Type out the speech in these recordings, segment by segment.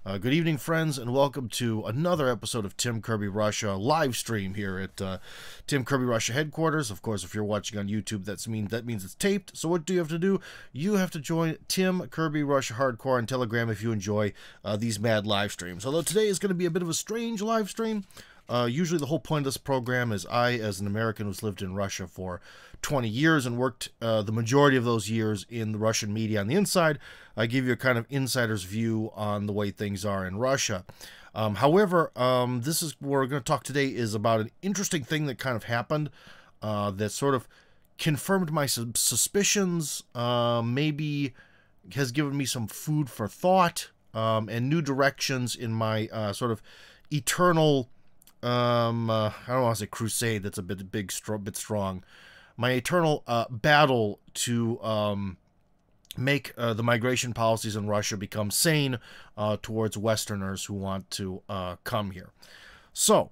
Good evening, friends, and welcome to another episode of Tim Kirby Russia live stream here at Tim Kirby Russia headquarters. Of course, if you're watching on YouTube, that means it's taped. So what do you have to do? You have to join Tim Kirby Russia Hardcore on Telegram if you enjoy these mad live streams. Although today is going to be a bit of a strange live stream. Usually the whole point of this program is I, as an American who's lived in Russia for 20 years and worked the majority of those years in the Russian media on the inside, I give you a kind of insider's view on the way things are in Russia. However, this is where we're going to talk today is about an interesting thing that kind of happened that sort of confirmed my suspicions, maybe has given me some food for thought, and new directions in my sort of eternal I don't want to say crusade. That's a bit strong. My eternal battle to make the migration policies in Russia become sane towards Westerners who want to come here. So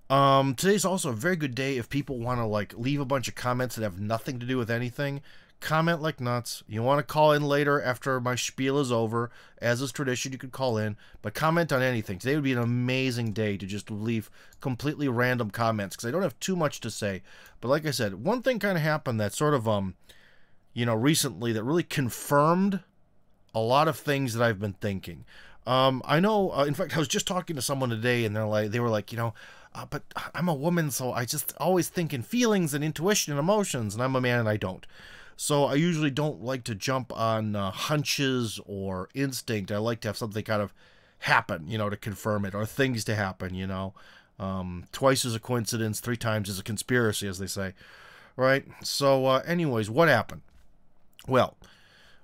today's also a very good day if people want to leave a bunch of comments that have nothing to do with anything. Comment like nuts. You want to call in later after my spiel is over. As is tradition, you could call in, but comment on anything. Today would be an amazing day to just leave completely random comments because I don't have too much to say. But like I said, one thing kind of happened that sort of, recently that really confirmed a lot of things that I've been thinking. I know, in fact, I was just talking to someone today and they were like, but I'm a woman, so I just always think in feelings and intuition and emotions, and I'm a man and I don't. So I usually don't like to jump on hunches or instinct. I like to have something kind of happen, to confirm it, or things to happen, Twice is a coincidence, 3 times is a conspiracy, as they say, right? So anyways, what happened? Well,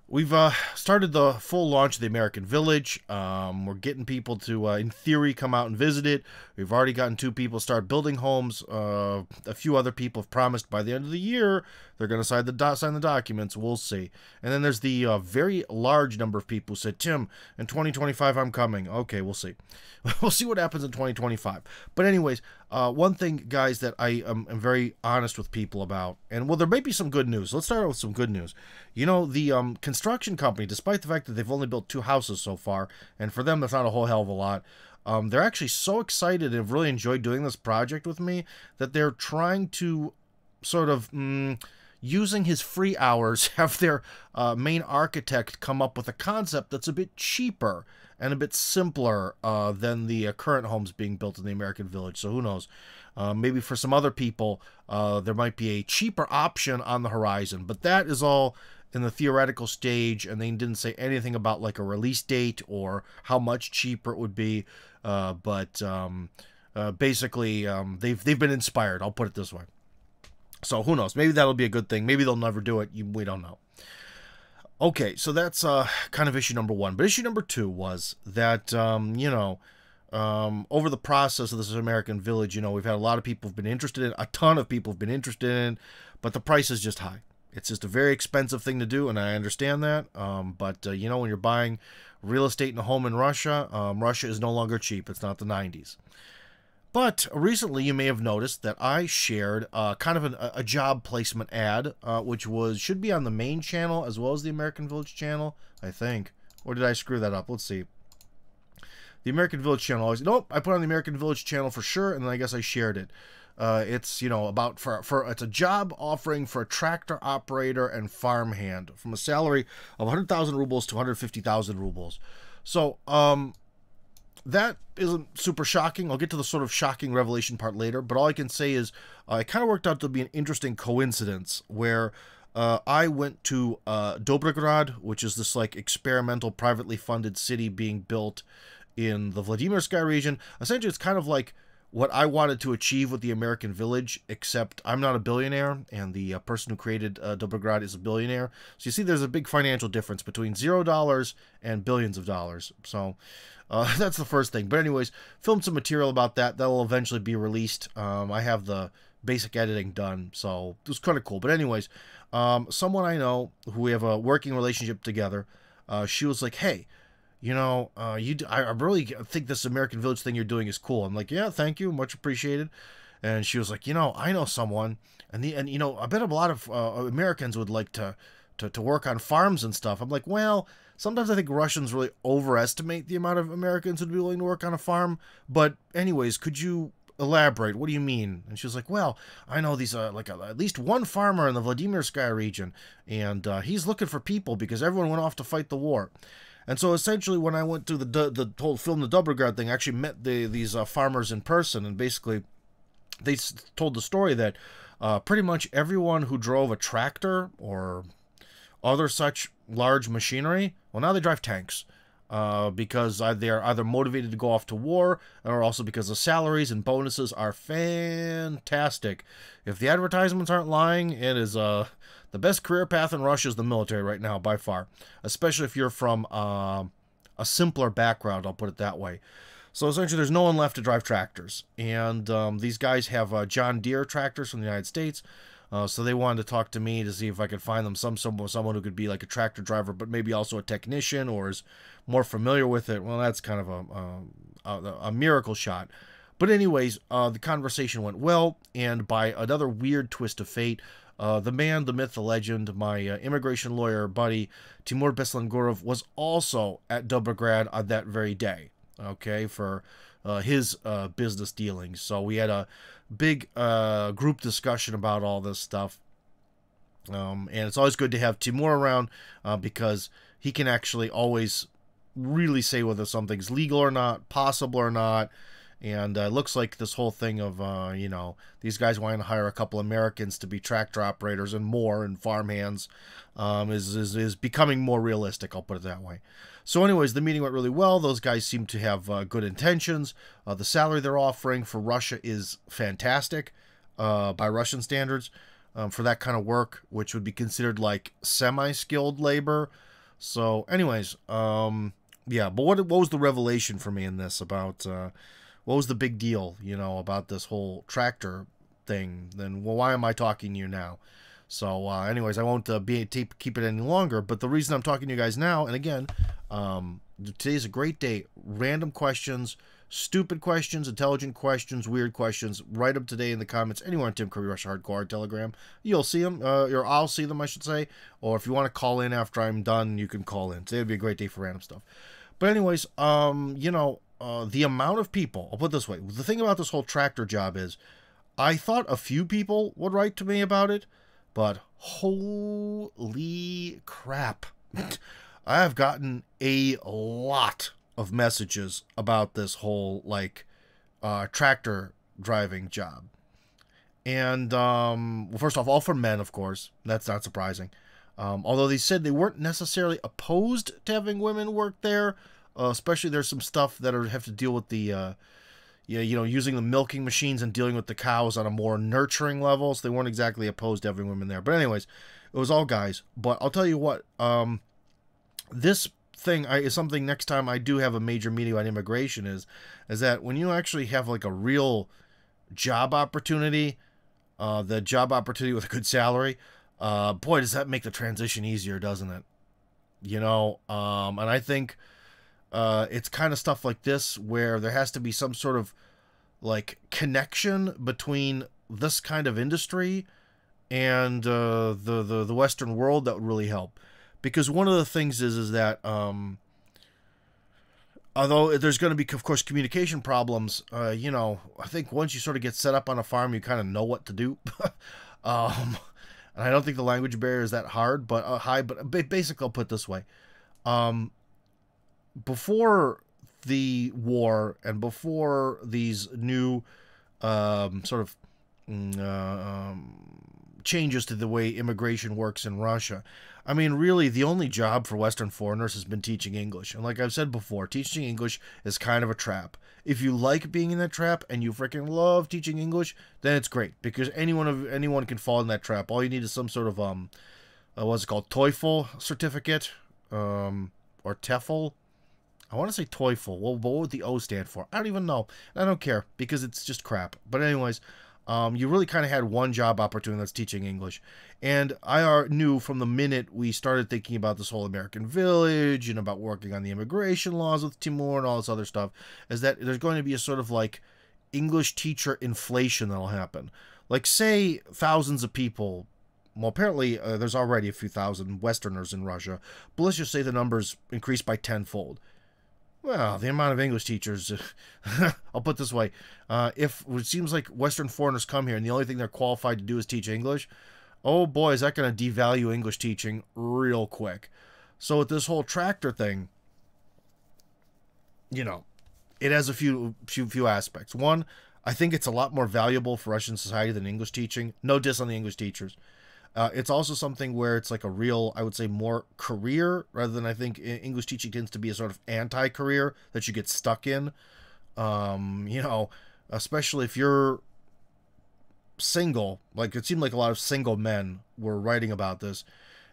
we've started the full launch of the American Village. We're getting people to, in theory, come out and visit it. We've already gotten 2 people start building homes. A few other people have promised by the end of the year they're going to sign the documents. We'll see. And then there's the very large number of people who said, Tim, in 2025 I'm coming. Okay, we'll see. We'll see what happens in 2025. But anyways, one thing, guys, that I am very honest with people about, and well, there may be some good news. Let's start out with some good news. The construction company, despite the fact that they've only built 2 houses so far, and for them that's not a whole hell of a lot, they're actually so excited and have really enjoyed doing this project with me that they're trying to sort of, using his free hours, have their main architect come up with a concept that's a bit cheaper and a bit simpler than the current homes being built in the American Village. So who knows? Maybe for some other people, there might be a cheaper option on the horizon. But that is all in the theoretical stage, and they didn't say anything about like a release date or how much cheaper it would be. Basically, they've been inspired. I'll put it this way. So who knows? Maybe that'll be a good thing. Maybe they'll never do it. We don't know. Okay, so that's kind of issue number 1. But issue number 2 was that, over the process of this American Village, we've had a lot of people who've been interested in, a ton of people have been interested in, but the price is just high. It's just a very expensive thing to do, and I understand that. But when you're buying real estate in a home in Russia, Russia is no longer cheap. It's not the 90s. But recently, you may have noticed that I shared kind of a job placement ad, which should be on the main channel as well as the American Village channel, I think. Or did I screw that up? Let's see. The American Village channel. Nope, I put it on the American Village channel for sure, and then I guess I shared it. It's about it's a job offering for a tractor operator and farmhand from a salary of 100,000 rubles to 150,000 rubles. So that isn't super shocking. I'll get to the sort of shocking revelation part later, but all I can say is it kind of worked out to be an interesting coincidence where I went to Dobrograd, which is this experimental privately funded city being built in the Vladimirsky region. Essentially, it's kind of like what I wanted to achieve with the American Village, except I'm not a billionaire, and the person who created Dobrograd is a billionaire. So you see there's a big financial difference between $0 and billions of dollars. So that's the first thing. But anyways, filmed some material about that. That'll eventually be released. I have the basic editing done, so it was kind of cool. But anyways, someone I know who we have a working relationship together, she was like, hey, I really think this American Village thing you're doing is cool. I'm like, yeah, thank you, much appreciated. And she was like, I know someone, and I bet a lot of Americans would like to work on farms and stuff. I'm like, well, sometimes I think Russians really overestimate the amount of Americans who'd be willing to work on a farm. But anyways, could you elaborate? What do you mean? And she was like, well, I know these at least one farmer in the Vladimirskaya region, and he's looking for people because everyone went off to fight the war. And so essentially, when I went to the whole film, the Dobrograd thing, I actually met these farmers in person, and basically they told the story that pretty much everyone who drove a tractor or other such large machinery, well, now they drive tanks. Because they're either motivated to go off to war, or also because the salaries and bonuses are fantastic. If the advertisements aren't lying, it is the best career path in Russia is the military right now, by far. Especially if you're from a simpler background, I'll put it that way. So essentially, there's no one left to drive tractors. And these guys have John Deere tractors from the United States. So they wanted to talk to me to see if I could find them someone who could be like a tractor driver, but maybe also a technician or is more familiar with it. Well, that's kind of a miracle shot. But anyways, the conversation went well, and by another weird twist of fate, the man, the myth, the legend, my immigration lawyer buddy, Timur Beslangurov, was also at Dobrograd on that very day, okay, for his business dealings. So we had a big group discussion about all this stuff. And it's always good to have Timur around because he can actually always really say whether something's legal or not, possible or not. And it looks like this whole thing of, you know, these guys wanting to hire a couple Americans to be tractor operators and more and farmhands is becoming more realistic, I'll put it that way. So anyways, the meeting went really well. Those guys seem to have good intentions. The salary they're offering for Russia is fantastic by Russian standards for that kind of work, which would be considered like semi-skilled labor. So anyways, yeah, but what was the revelation for me in this about what was the big deal, you know, about this whole tractor thing? Then, well, why am I talking to you now? So, anyways, I won't keep it any longer. But the reason I'm talking to you guys now, and again, today's a great day. Random questions, stupid questions, intelligent questions, weird questions. Write them today in the comments anywhere on Tim Kirby Russia Hardcore Telegram. You'll see them, or I'll see them, I should say. Or if you want to call in after I'm done, you can call in. Today would be a great day for random stuff. But anyways, you know, the amount of people, I'll put it this way, the thing about this whole tractor job is, I thought a few people would write to me about it, but holy crap. I have gotten a lot of messages about this whole, like, tractor driving job. And, well, first off, all for men, of course. That's not surprising. Although they said they weren't necessarily opposed to having women work there. Especially there's some stuff that have to deal with the, you know, using the milking machines and dealing with the cows on a more nurturing level. So they weren't exactly opposed to having women there. But anyways, it was all guys. But I'll tell you what, this thing is something next time I do have a major meeting on immigration is that when you actually have like a real job opportunity, the job opportunity with a good salary, boy, does that make the transition easier, doesn't it? You know, and I think it's kind of stuff like this where there has to be some sort of like connection between this kind of industry and the Western world that would really help. Because one of the things is that although there's going to be, of course, communication problems, you know, I think once you sort of get set up on a farm, you kind of know what to do. And I don't think the language barrier is that hard, but high. But basically, I'll put it this way. Before the war and before these new sort of changes to the way immigration works in Russia, I mean, really, the only job for Western foreigners has been teaching English. And like I've said before, teaching English is kind of a trap. If you like being in that trap and you freaking love teaching English, then it's great because anyone can fall in that trap. All you need is some sort of what's it called, TOEFL certificate, or TEFL. I want to say TOEFL. Well, what would the O stand for? I don't even know. I don't care because it's just crap. But anyways, you really kind of had one job opportunity that's teaching English. And I knew from the minute we started thinking about this whole American Village and about working on the immigration laws with Timur and all this other stuff, is that there's going to be a sort of like English teacher inflation that'll happen. Like, say thousands of people well, apparently there's already a few thousand Westerners in Russia, but let's just say the numbers increased by tenfold. Well, the amount of English teachers, I'll put it this way, if it seems like Western foreigners come here and the only thing they're qualified to do is teach English, oh boy, is that going to devalue English teaching real quick. So with this whole tractor thing, you know, it has a few aspects. One, I think it's a lot more valuable for Russian society than English teaching. No diss on the English teachers. It's also something where it's like a real, I would say, more career rather than I think English teaching tends to be a sort of anti-career that you get stuck in. You know, especially if you're single, like it seemed like a lot of single men were writing about this.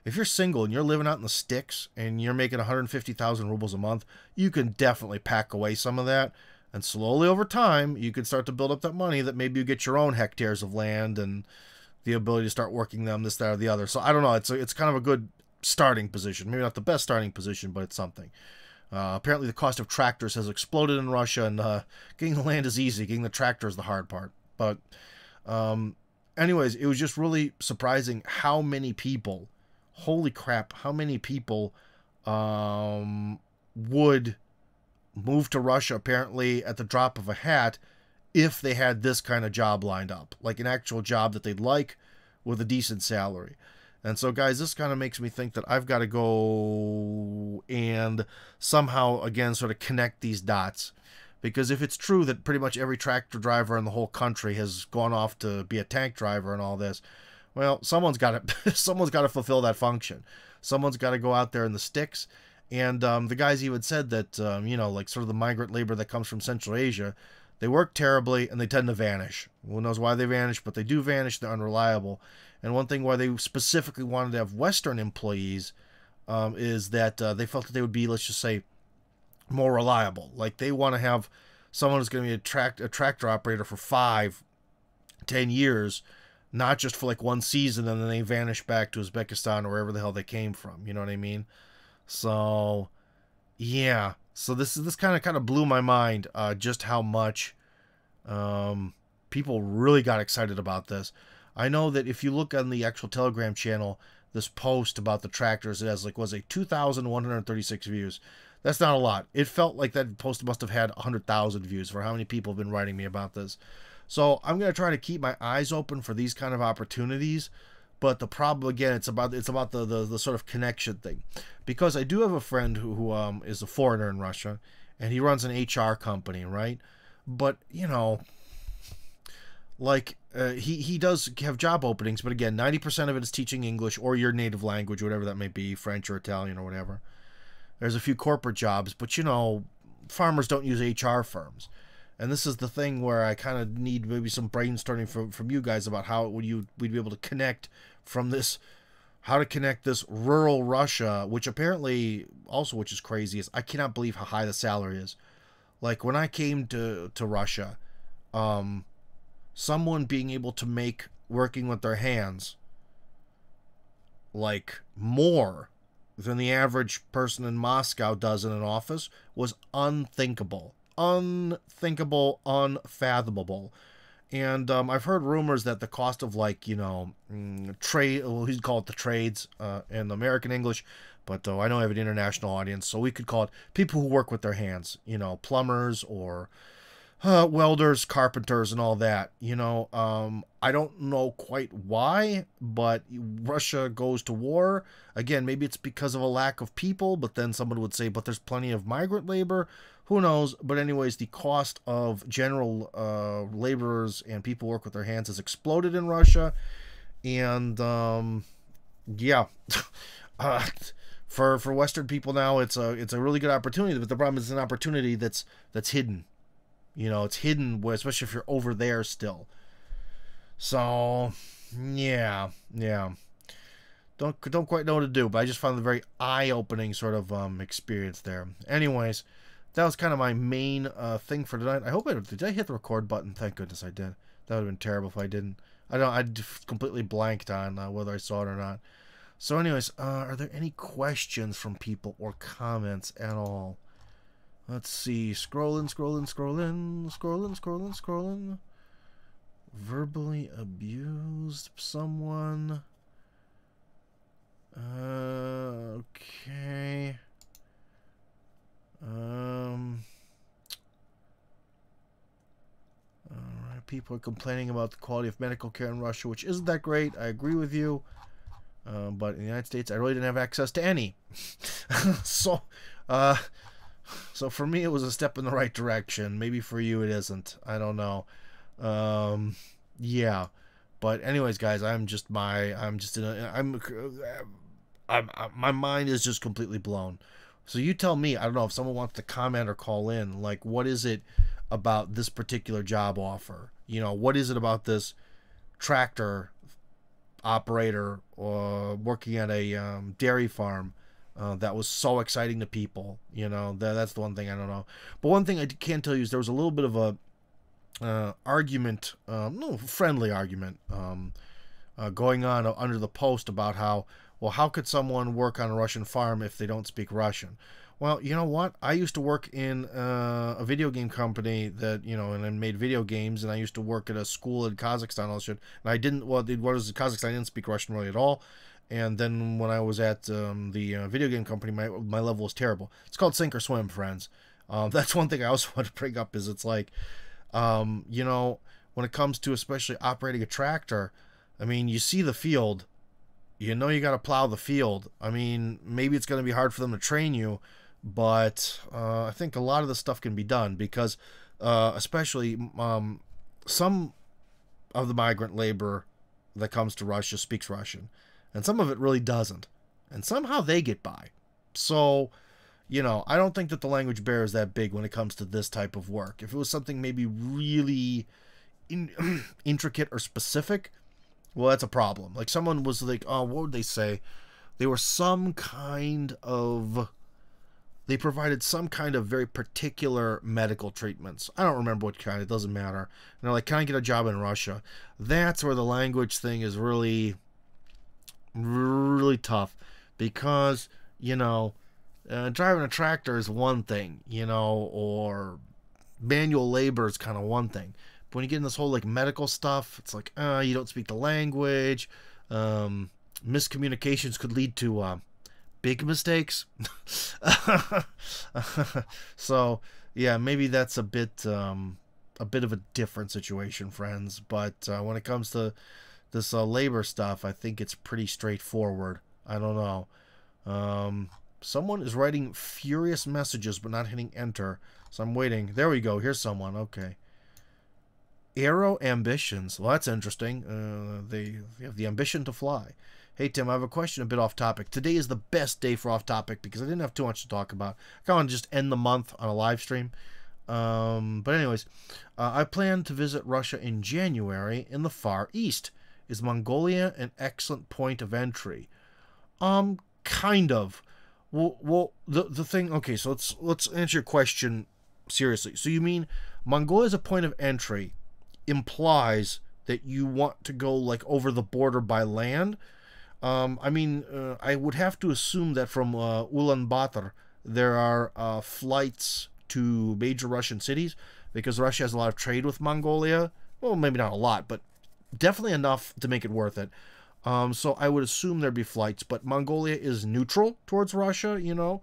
If you're single and you're living out in the sticks and you're making 150,000 rubles a month, you can definitely pack away some of that. And slowly over time, you can start to build up that money that maybe you get your own hectares of land and the ability to start working them, this, that, or the other. So I don't know. It's kind of a good starting position. Maybe not the best starting position, but it's something. Apparently the cost of tractors has exploded in Russia, and getting the land is easy. Getting the tractor is the hard part. But anyways, it was just really surprising how many people, holy crap, how many people would move to Russia apparently at the drop of a hat if they had this kind of job lined up, like an actual job that they'd like with a decent salary. And so, guys, this kind of makes me think that I've got to go and somehow, again, sort of connect these dots. Because if it's true that pretty much every tractor driver in the whole country has gone off to be a tank driver and all this, well, someone's got to someone's got to fulfill that function. Someone's got to go out there in the sticks. And the guys even said that, you know, like sort of the migrant labor that comes from Central Asia, they work terribly, and they tend to vanish. Who knows why they vanish, but they do vanish. They're unreliable. And one thing why they specifically wanted to have Western employees is that they felt that they would be, let's just say, more reliable. Like, they want to have someone who's going to be a tractor operator for 5, 10 years, not just for, like, one season, and then they vanish back to Uzbekistan or wherever the hell they came from. You know what I mean? So, yeah. So this kind of blew my mind, just how much people really got excited about this. I know that if you look on the actual Telegram channel, this post about the tractors, it has like, was it 2,136 views. That's not a lot. It felt like that post must have had 100,000 views for how many people have been writing me about this. So I'm going to try to keep my eyes open for these kind of opportunities. But the problem, again, it's about the sort of connection thing. Because I do have a friend who is a foreigner in Russia, and he runs an HR company, right? But, you know, like, he does have job openings, but again, 90% of it is teaching English or your native language, whatever that may be, French or Italian or whatever. There's a few corporate jobs, but, you know, farmers don't use HR firms. And this is the thing where I kind of need maybe some brainstorming from you guys about how we'd be able to connect from this, how to connect this rural Russia, which apparently also, which is crazy, is I cannot believe how high the salary is. Like, when I came to Russia, someone being able to make working with their hands like more than the average person in Moscow does in an office was unthinkable. Unthinkable, unfathomable. And I've heard rumors that the cost of, like, you know, trade, well, he'd call it the trades in American English, but I know I have an international audience, so we could call it people who work with their hands, you know, plumbers or welders, carpenters, and all that. You know, I don't know quite why, but Russia goes to war. Again, maybe it's because of a lack of people, but then someone would say, but there's plenty of migrant labor. Who knows? But anyways, the cost of general laborers and people who work with their hands has exploded in Russia. And, yeah. For Western people now, it's a really good opportunity, but the problem is it's an opportunity that's hidden. You know, it's hidden, especially if you're over there still. So, yeah. Don't quite know what to do, but I just found a very eye-opening sort of experience there. Anyways, that was kind of my main thing for tonight. I hope did I hit the record button? Thank goodness I did. That would have been terrible if I didn't. I completely blanked on whether I saw it or not. So anyways, are there any questions from people or comments at all? Let's see. Scrolling. Verbally abused someone. Okay. Alright, people are complaining about the quality of medical care in Russia, which isn't that great. I agree with you. But in the United States, I really didn't have access to any. so, uh, so for me, it was a step in the right direction. Maybe for you, it isn't. I don't know. Yeah. But anyways, guys, I'm just in my mind is just completely blown. So you tell me, I don't know if someone wants to comment or call in, like, what is it about this particular job offer? You know, what is it about this tractor operator or working at a dairy farm that was so exciting to people? You know, that's the one thing I don't know. But one thing I can tell you is there was a little bit of a argument, no, friendly argument, going on under the post about how, well, how could someone work on a Russian farm if they don't speak Russian? Well, you know what? I used to work in a video game company that, you know, and I made video games, and I used to work at a school in Kazakhstan, all shit. And I didn't, well, what was Kazakhstan? I didn't speak Russian really at all. And then when I was at the video game company, my level was terrible. It's called sink or swim, friends. That's one thing I also want to bring up is it's like, you know, when it comes to especially operating a tractor, I mean, you see the field, you know, you got to plow the field. I mean, maybe it's going to be hard for them to train you, but I think a lot of the stuff can be done because especially some of the migrant labor that comes to Russia speaks Russian, and some of it really doesn't, and somehow they get by. So, you know, I don't think that the language barrier is that big when it comes to this type of work. If it was something maybe really intricate or specific, well, that's a problem. Like someone was like, oh, what would they say? They were some kind of, they provided some kind of very particular medical treatments. I don't remember what kind. It doesn't matter. And they're like, can I get a job in Russia? That's where the language thing is really, really tough because, you know, driving a tractor is one thing, you know, or manual labor is kind of one thing. But when you get in this whole like medical stuff, it's like, you don't speak the language. Miscommunications could lead to big mistakes. So yeah, maybe that's a bit of a different situation, friends. But when it comes to this labor stuff, I think it's pretty straightforward. I don't know. Someone is writing furious messages but not hitting enter, so I'm waiting. There we go. Here's someone. Okay. Aero ambitions. Well, that's interesting. They have the ambition to fly. Hey, Tim, I have a question a bit off topic. Today is the best day for off topic because I didn't have too much to talk about. I kind of want to just end the month on a live stream. But anyways, I plan to visit Russia in January in the Far East. Is Mongolia an excellent point of entry? Kind of. Well, the thing. Okay, so let's answer your question seriously. So you mean Mongolia is a point of entry implies that you want to go like over the border by land? I mean, I would have to assume that from Ulaanbaatar there are flights to major Russian cities because Russia has a lot of trade with Mongolia. Well, maybe not a lot, but definitely enough to make it worth it. So I would assume there'd be flights, but Mongolia is neutral towards Russia, you know.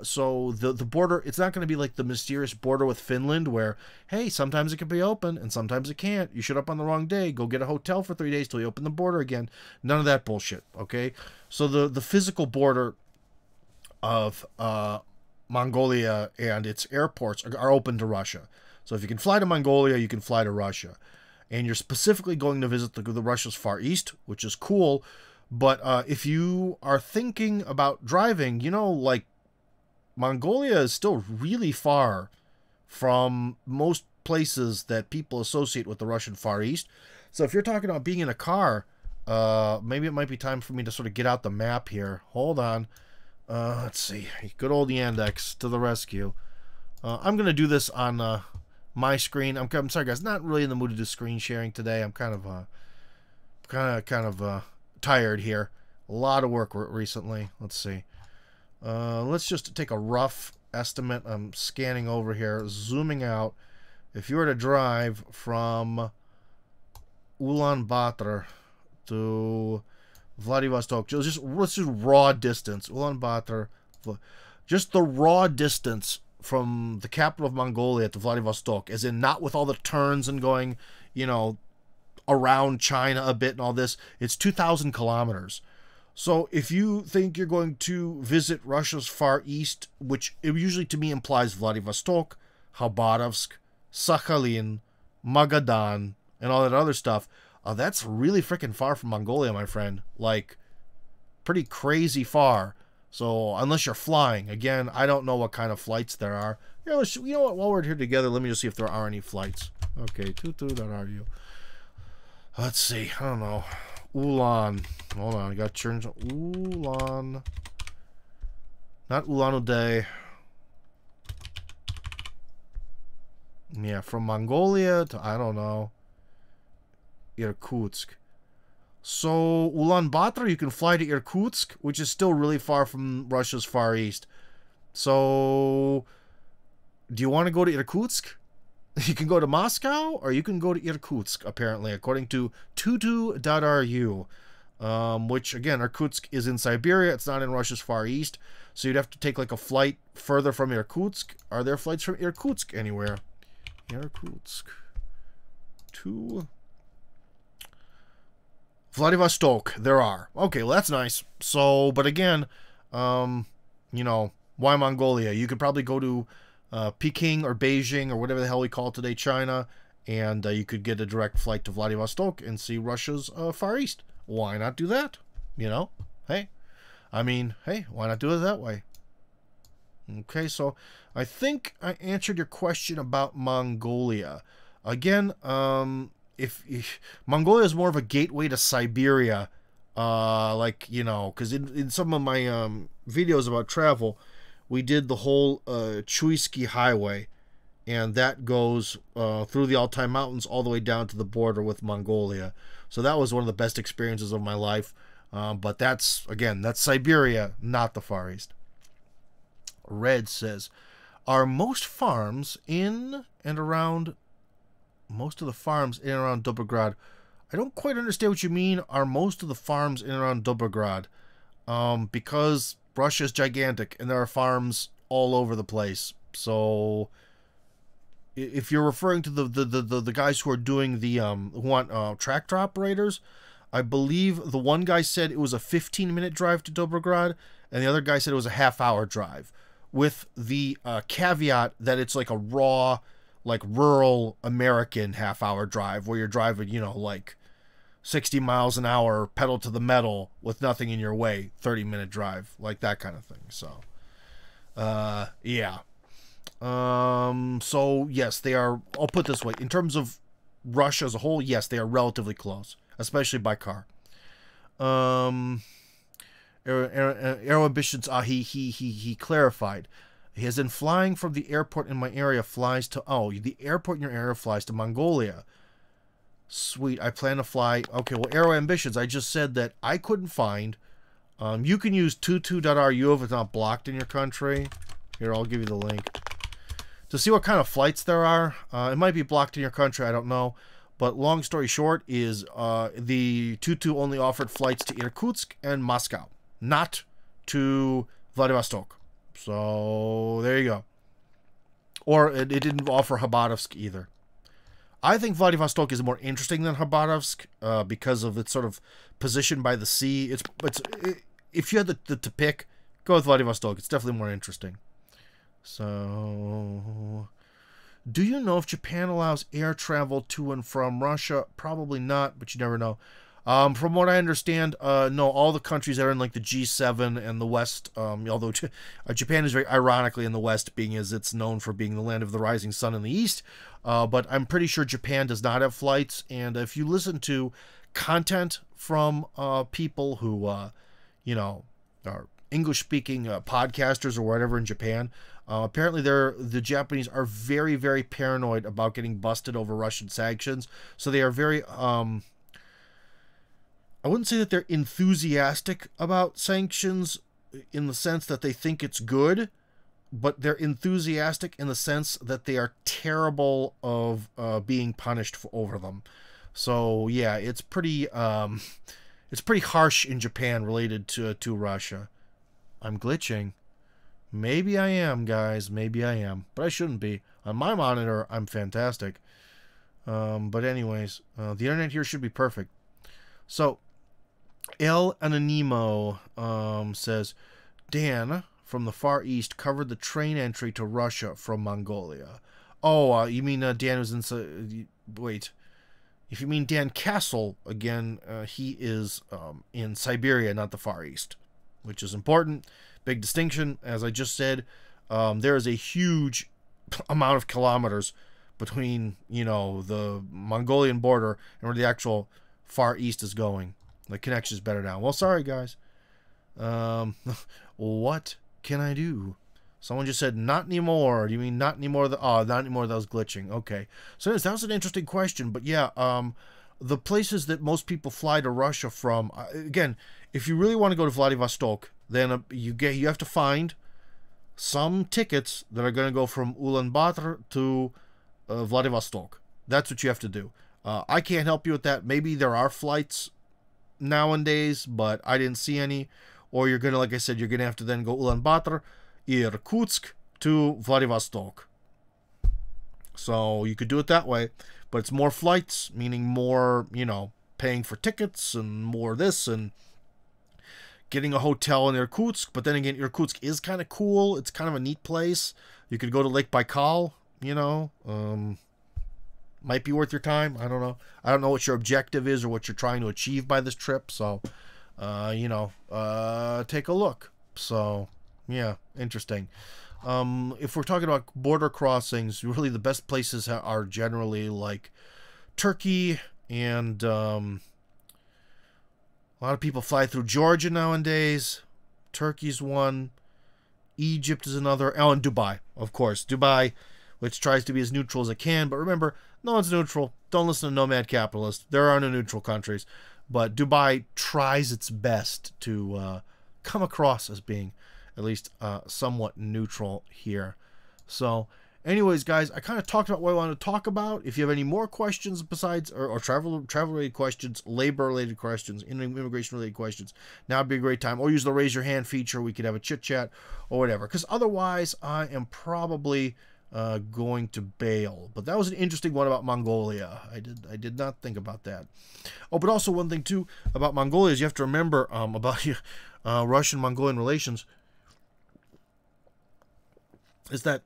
So the border, it's not going to be like the mysterious border with Finland where, hey, sometimes it can be open and sometimes it can't. You showed up on the wrong day. Go get a hotel for 3 days till you open the border again. None of that bullshit, okay? So the physical border of Mongolia and its airports are open to Russia. So if you can fly to Mongolia, you can fly to Russia. And you're specifically going to visit the Russia's Far East, which is cool. But if you are thinking about driving, you know, like, Mongolia is still really far from most places that people associate with the Russian Far East. So if you're talking about being in a car, maybe it might be time for me to sort of get out the map here. Hold on. Let's see. Good old Yandex to the rescue. I'm going to do this on my screen. I'm sorry, guys. Not really in the mood to do screen sharing today. I'm kind of tired here. A lot of work recently. Let's see. Let's just take a rough estimate. I'm scanning over here, zooming out. If you were to drive from Ulaanbaatar to Vladivostok. Let's do raw distance. Ulaanbaatar. Just the raw distance from the capital of Mongolia to Vladivostok, as in not with all the turns and going, you know, around China a bit and all this. It's 2,000 kilometers. So if you think you're going to visit Russia's Far East, which usually to me implies Vladivostok, Khabarovsk, Sakhalin, Magadan, and all that other stuff, that's really freaking far from Mongolia, my friend. Like, pretty crazy far. So unless you're flying, again, I don't know what kind of flights there are. You know what? While we're here together, let me just see if there are any flights. Okay, Tutu.ru. Let's see. I don't know. Ulan. Hold on, I got churns. Ulan. Not Ulan-Ude. Yeah, from Mongolia to, I don't know, Irkutsk. So, Ulaanbaatar, you can fly to Irkutsk, which is still really far from Russia's Far East. So, do you want to go to Irkutsk? You can go to Moscow, or you can go to Irkutsk, apparently, according to Tutu.ru. Which, again, Irkutsk is in Siberia. It's not in Russia's Far East. So, you'd have to take, like, a flight further from Irkutsk. Are there flights from Irkutsk anywhere? Irkutsk to Vladivostok. There are. Okay, well, that's nice. So, but again, you know, why Mongolia? You could probably go to Peking or Beijing or whatever the hell we call it today, China, and you could get a direct flight to Vladivostok and see Russia's Far East. Why not do that? You know? Hey. I mean, hey, why not do it that way? Okay, so I think I answered your question about Mongolia. Again, if Mongolia is more of a gateway to Siberia, like, you know, because in some of my videos about travel, we did the whole Chuisky Highway, and that goes through the Altai Mountains all the way down to the border with Mongolia. So that was one of the best experiences of my life. But that's, again, that's Siberia, not the Far East. Red says, are most farms in and around, most of the farms in and around Dobrograd? I don't quite understand what you mean, are most of the farms in and around Dobrograd? Because Russia is gigantic and there are farms all over the place. So if you're referring to the guys who are doing the, who want tractor operators, I believe the one guy said it was a 15-minute drive to Dobrograd, and the other guy said it was a half-hour drive, with the caveat that it's like a raw, like rural American half-hour drive where you're driving, you know, like 60 miles an hour, pedal to the metal with nothing in your way, 30-minute drive, like that kind of thing. So, yeah. So, yes, they are, I'll put it this way, in terms of Russia as a whole, yes, they are relatively close, especially by car. Aero Ambitions, he clarified. He has been flying from the airport in my area flies to, oh, the airport in your area flies to Mongolia. Sweet, I plan to fly. Okay, well, Aero Ambitions, I just said that I couldn't find. You can use tutu.ru if it's not blocked in your country. Here, I'll give you the link. To see what kind of flights there are. It might be blocked in your country, I don't know. But long story short is the Tutu only offered flights to Irkutsk and Moscow, not to Vladivostok. So there you go. Or it didn't offer Khabarovsk either. I think Vladivostok is more interesting than Khabarovsk because of its sort of position by the sea. If you had to pick, go with Vladivostok. It's definitely more interesting. So, do you know if Japan allows air travel to and from Russia? Probably not, but you never know. From what I understand, no, all the countries that are in like the G7 and the West, although Japan is very ironically in the West, being as it's known for being the land of the rising sun in the East, but I'm pretty sure Japan does not have flights, and if you listen to content from people who, you know, are English-speaking podcasters or whatever in Japan, apparently the Japanese are very, very paranoid about getting busted over Russian sanctions, so they are very... I wouldn't say that they're enthusiastic about sanctions in the sense that they think it's good, but they're enthusiastic in the sense that they are terrible of being punished over them. So, yeah, it's pretty it's pretty harsh in Japan related to Russia. I'm glitching. Maybe I am, guys. Maybe I am. But I shouldn't be. On my monitor, I'm fantastic. But anyways, the internet here should be perfect. So, El Anonimo says, Dan from the Far East covered the train entry to Russia from Mongolia. Oh, you mean Dan was in... wait. If you mean Dan Castle, again, he is in Siberia, not the Far East, which is important. Big distinction. As I just said, there is a huge amount of kilometers between, you know, the Mongolian border and where the actual Far East is going. The connection is better now. Well, sorry, guys. What can I do? Someone just said, not anymore. Do you mean not anymore? Not anymore. That was glitching. Okay. So anyways, that was an interesting question. But yeah, the places that most people fly to Russia from, again, if you really want to go to Vladivostok, then you have to find some tickets that are going to go from Ulaanbaatar to Vladivostok. That's what you have to do. I can't help you with that. Maybe there are flights nowadays, but I didn't see any. Or you're going to, like I said, you're going to have to then go Ulaanbaatar, Irkutsk to Vladivostok. So you could do it that way, but it's more flights, meaning more, you know, paying for tickets and more this and getting a hotel in Irkutsk. But then again, Irkutsk is kind of cool. It's kind of a neat place. You could go to Lake Baikal, you know, might be worth your time. I don't know. I don't know what your objective is or what you're trying to achieve by this trip. So, you know, take a look. So, yeah, interesting. If we're talking about border crossings, really the best places are generally like Turkey, and a lot of people fly through Georgia nowadays. Turkey's one. Egypt is another. Oh, and Dubai, of course. Dubai, which tries to be as neutral as it can. But remember, no one's neutral. Don't listen to Nomad Capitalist. There are no neutral countries. But Dubai tries its best to come across as being at least somewhat neutral here. So, anyways, guys, I kind of talked about what I want to talk about. If you have any more questions besides, or travel-related questions, labor-related questions, immigration-related questions, now would be a great time. Or use the raise your hand feature. We could have a chit-chat or whatever. Because otherwise, I am probably going to bail. But that was an interesting one about Mongolia. I did not think about that. Oh, but also one thing, too, about Mongolia is you have to remember about Russian-Mongolian relations is that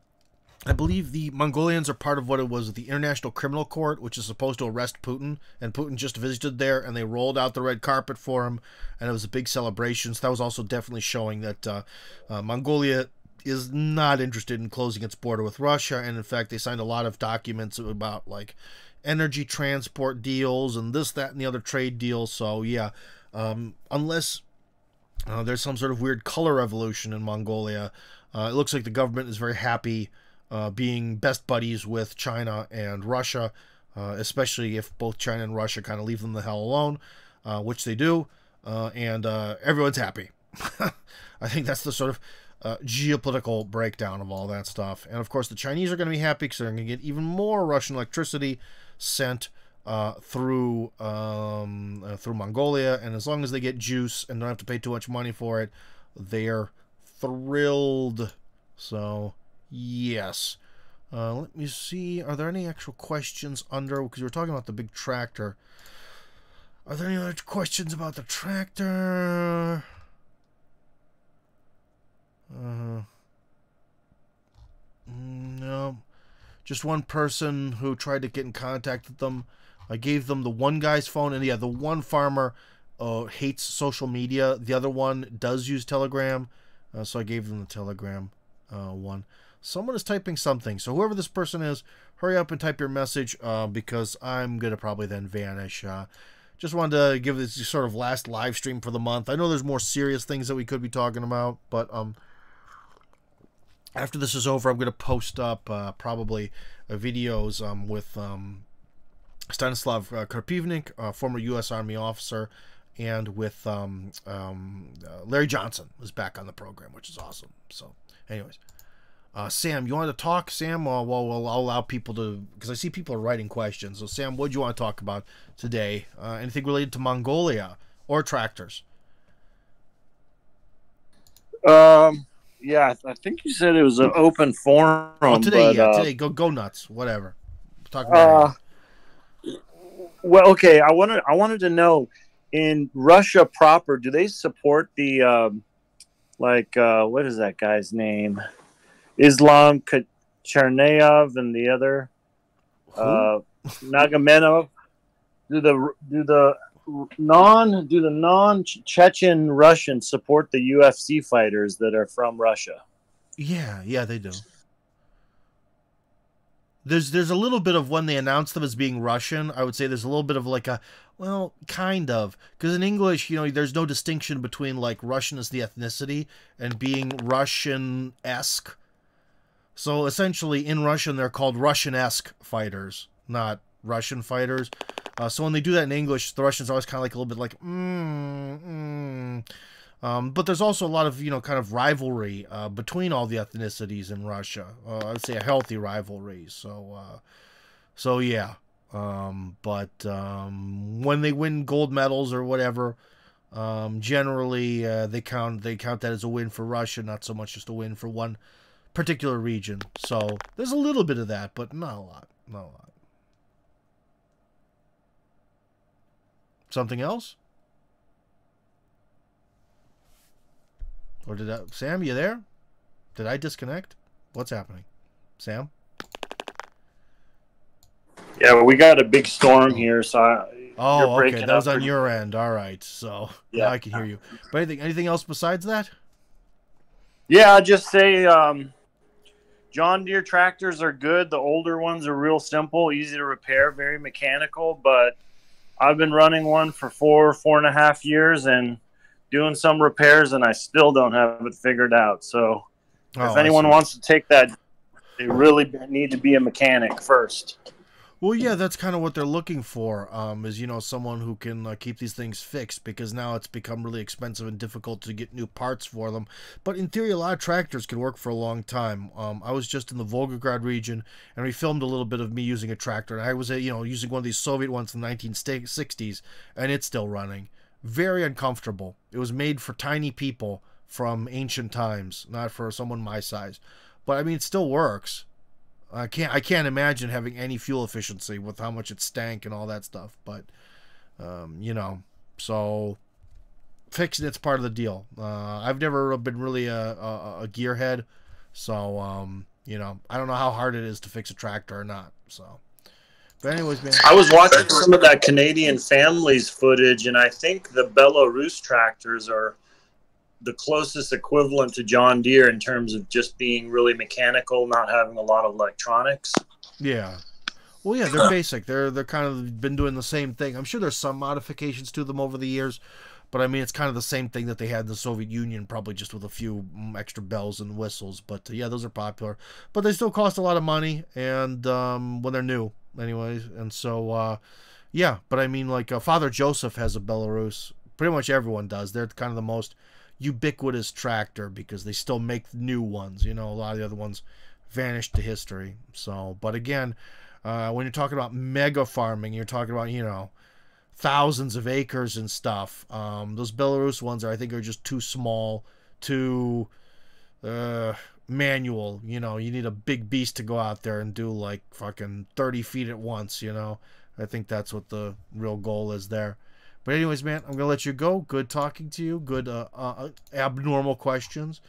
I believe the Mongolians are part of what it was the International Criminal Court, which is supposed to arrest Putin, and Putin just visited there, and they rolled out the red carpet for him, and it was a big celebration. So that was also definitely showing that Mongolia is not interested in closing its border with Russia, and in fact, they signed a lot of documents about, like, energy transport deals, and this, that, and the other trade deals. So, yeah, unless there's some sort of weird color revolution in Mongolia, it looks like the government is very happy being best buddies with China and Russia, especially if both China and Russia kind of leave them the hell alone, which they do, and everyone's happy. I think that's the sort of geopolitical breakdown of all that stuff. And of course, the Chinese are going to be happy because they're going to get even more Russian electricity sent through Mongolia, and as long as they get juice and don't have to pay too much money for it, they're thrilled. So, yes. Let me see. Are there any actual questions under? Because we were talking about the big tractor. Are there any other questions about the tractor? No. Just one person who tried to get in contact with them. I gave them the one guy's phone, and yeah, the one farmer hates social media. The other one does use Telegram. So I gave them the Telegram one. Someone is typing something. So whoever this person is, hurry up and type your message because I'm going to probably then vanish. Just wanted to give this sort of last live stream for the month. I know there's more serious things that we could be talking about, but after this is over, I'm going to post up probably videos with Stanislav Karpivnik, former U.S. Army officer, and with Larry Johnson is back on the program, which is awesome. So, anyways, Sam, you want to talk, Sam? Well, I'll allow people to, because I see people are writing questions. So, Sam, what do you want to talk about today? Anything related to Mongolia or tractors? Yeah, I think you said it was an open Oh, forum, today, but yeah, today. Go nuts, whatever. Talk about uh, anything. well, okay. I wanted to know, in Russia proper, do they support the what is that guy's name? Islam Chernayev and the other Who? uh, Nagamenov. Do the non Chechen Russians support the UFC fighters that are from Russia? Yeah, yeah, they do. There's a little bit of when they announce them as being Russian. I would say there's a little bit of like a, well, kind of, because in English, there's no distinction between like Russian as the ethnicity and being Russian-esque. So essentially, in Russian, they're called Russian-esque fighters, not Russian fighters. So when they do that in English, the Russians are always kind of like a little bit like, but there's also a lot of, kind of rivalry between all the ethnicities in Russia. I'd say a healthy rivalry. So yeah. But when they win gold medals or whatever, generally they count that as a win for Russia, not so much just a win for one particular region. So there's a little bit of that, but not a lot. Not a lot. Something else? Or did Sam, you there? Did I disconnect? What's happening? Sam? Yeah, we got a big storm here, so Oh, okay. That was on your end. All right. So yeah, now I can hear you. But anything else besides that? Yeah, I'll just say John Deere tractors are good. The older ones are real simple, easy to repair, very mechanical. But I've been running one for 4.5 years and doing some repairs, and I still don't have it figured out. So if anyone wants to take that, they really need to be a mechanic first. Well, yeah, that's kind of what they're looking for, is, someone who can keep these things fixed, because now it's become really expensive and difficult to get new parts for them. But in theory, a lot of tractors can work for a long time. I was just in the Volgograd region, and we filmed a little bit of me using a tractor. And I was, using one of these Soviet ones from the 1960s, and it's still running. Very uncomfortable. It was made for tiny people from ancient times, not for someone my size. But, I mean, it still works. I can't imagine having any fuel efficiency with how much it stank and all that stuff. But, so fixing it's part of the deal. I've never been really a gearhead, so, I don't know how hard it is to fix a tractor or not. So, but anyways, man. I was watching some of that Canadian Families footage, and I think the Belarus tractors are the closest equivalent to John Deere in terms of just being really mechanical, not having a lot of electronics. Yeah. Well, yeah, they're basic. They're kind of been doing the same thing. I'm sure there's some modifications to them over the years, but I mean, it's kind of the same thing that they had in the Soviet Union, probably just with a few extra bells and whistles. But yeah, those are popular. But they still cost a lot of money, and when they're new, anyways. And so, yeah. But I mean, like Father Joseph has a Belarus. Pretty much everyone does. They're kind of the most ubiquitous tractor because they still make new ones. A lot of the other ones vanished to history. So, but again, when you're talking about mega farming, you're talking about, thousands of acres and stuff. Those Belarus ones I think are just too small, too manual. You need a big beast to go out there and do like fucking 30 feet at once. I think that's what the real goal is there. But anyways, man, I'm going to let you go. Good talking to you. Good abnormal questions.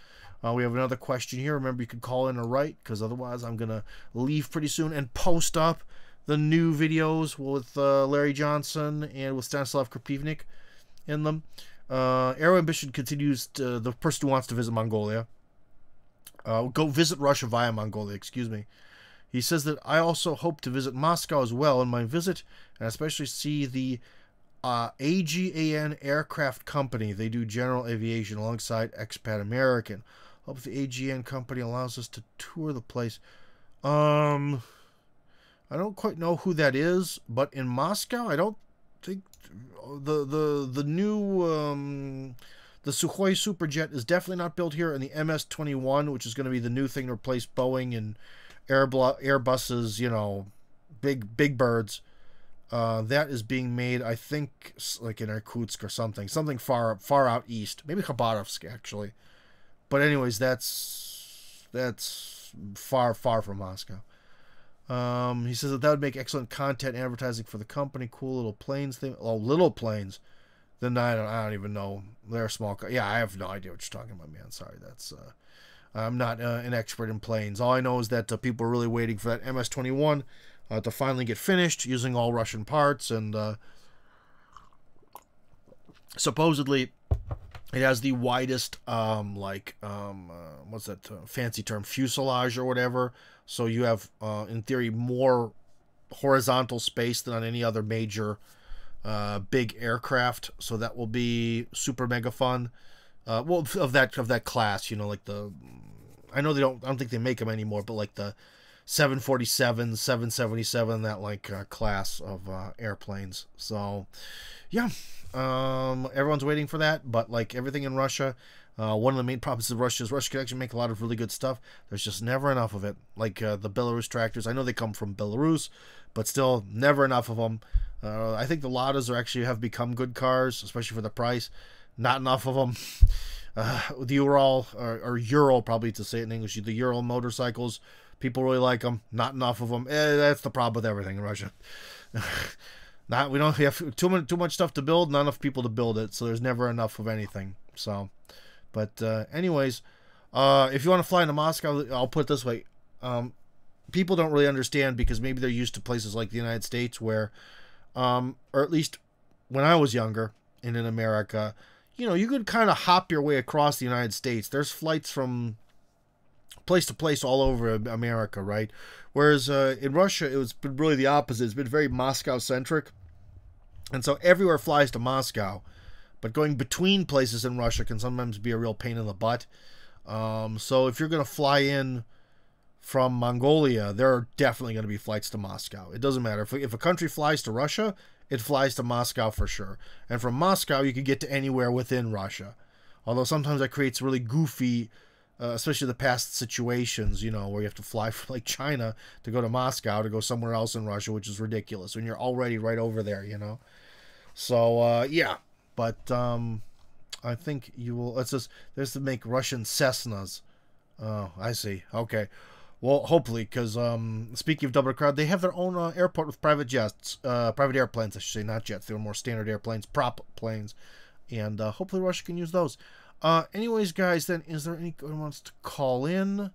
We have another question here. Remember, you can call in or write, because otherwise I'm going to leave pretty soon and post up the new videos with Larry Johnson and with Stanislav Krapivnik in them. Aero Ambition continues to, the person who wants to visit Mongolia. Go visit Russia via Mongolia, excuse me. He says that I also hope to visit Moscow as well in my visit, and especially see the AGAN Aircraft Company. They do general aviation alongside Expat American. Hope the AGAN company allows us to tour the place. I don't quite know who that is, but in Moscow, I don't think the new the Sukhoi Superjet is definitely not built here, and the MS-21, which is going to be the new thing to replace Boeing and Airbus's, big birds. That is being made, I think, like in Irkutsk or something far out east, maybe Khabarovsk actually. But anyways, that's far from Moscow. He says that would make excellent content advertising for the company. Cool little planes thing. Oh, little planes. Then I don't even know. They're small. Yeah, I have no idea what you're talking about, man. Sorry, that's I'm not an expert in planes. All I know is that people are really waiting for that MS-21 to finally get finished using all Russian parts, and supposedly it has the widest what's that fancy term, fuselage or whatever. So you have in theory more horizontal space than on any other major big aircraft. So that will be super mega fun. Well, of that class, you know, like I don't think they make them anymore, but like the 747, 777, that like class of airplanes. So yeah, everyone's waiting for that, but like everything in Russia, one of the main problems of Russia is Russia can actually make a lot of really good stuff. There's just never enough of it. Like the Belarus tractors, I know they come from Belarus, but still never enough of them. I think the Ladas have become good cars, especially for the price. Not enough of them. The Ural, or Ural probably to say it in English, the Ural motorcycles, people really like them. Not enough of them. That's the problem with everything in Russia. We have too much stuff to build, not enough people to build it, so there's never enough of anything. So, but anyways, if you want to fly into Moscow, I'll put it this way: people don't really understand because maybe they're used to places like the United States, where, or at least when I was younger and in America, you know, you could kind of hop your way across the United States. There's flights from place to place all over America, right? Whereas in Russia, it's been really the opposite. It's been very Moscow-centric. And so everywhere flies to Moscow. But going between places in Russia can sometimes be a real pain in the butt. So if you're going to fly in from Mongolia, there are definitely going to be flights to Moscow. It doesn't matter. If a country flies to Russia, it flies to Moscow for sure. And from Moscow, you can get to anywhere within Russia. Although sometimes that creates really goofy, especially the past situations, you know, where you have to fly from like China to go to Moscow to go somewhere else in Russia, which is ridiculous when you're already right over there, you know. So, yeah. But I think you will... There's to make Russian Cessnas. Oh, I see. Okay. Well, hopefully, because speaking of double crowd, they have their own airport with private jets, private airplanes, I should say, not jets. They're more standard airplanes, prop planes, and hopefully Russia can use those. Anyways, guys, then is there anyone who wants to call in?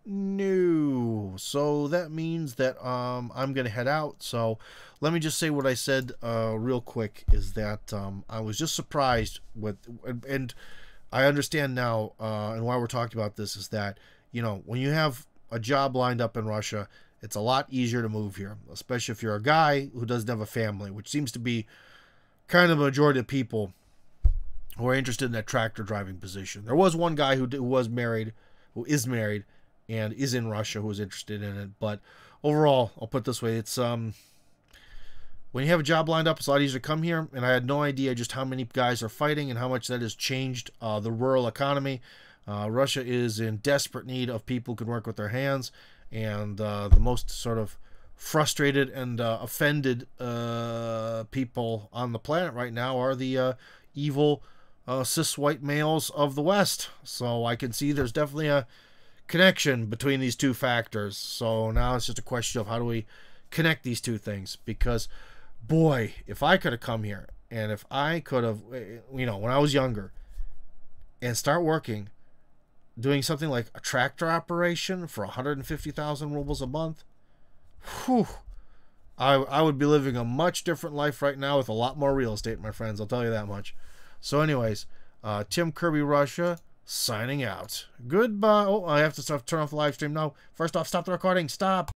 No. So that means that I'm gonna head out. So let me just say what I said real quick is that I was just surprised with, and I understand now, and why we're talking about this is that, you know, when you have a job lined up in Russia, it's a lot easier to move here, especially if you're a guy who doesn't have a family, which seems to be kind of the majority of people who are interested in that tractor driving position. There was one guy who is married, and is in Russia, who was interested in it. But overall, I'll put it this way: it's when you have a job lined up, it's a lot easier to come here. And I had no idea just how many guys are fighting and how much that has changed the rural economy. Russia is in desperate need of people who can work with their hands, and the most sort of frustrated and offended people on the planet right now are the evil cis white males of the West. So I can see there's definitely a connection between these two factors. So now it's just a question of how do we connect these two things, because boy, if I could have come here and if I could have, you know, when I was younger and start working doing something like a tractor operation for 150,000 rubles a month, whew, I would be living a much different life right now with a lot more real estate, my friends. I'll tell you that much. So anyways, Tim Kirby Russia signing out. Goodbye. Oh, I have to turn off the live stream now. First off, stop the recording. Stop.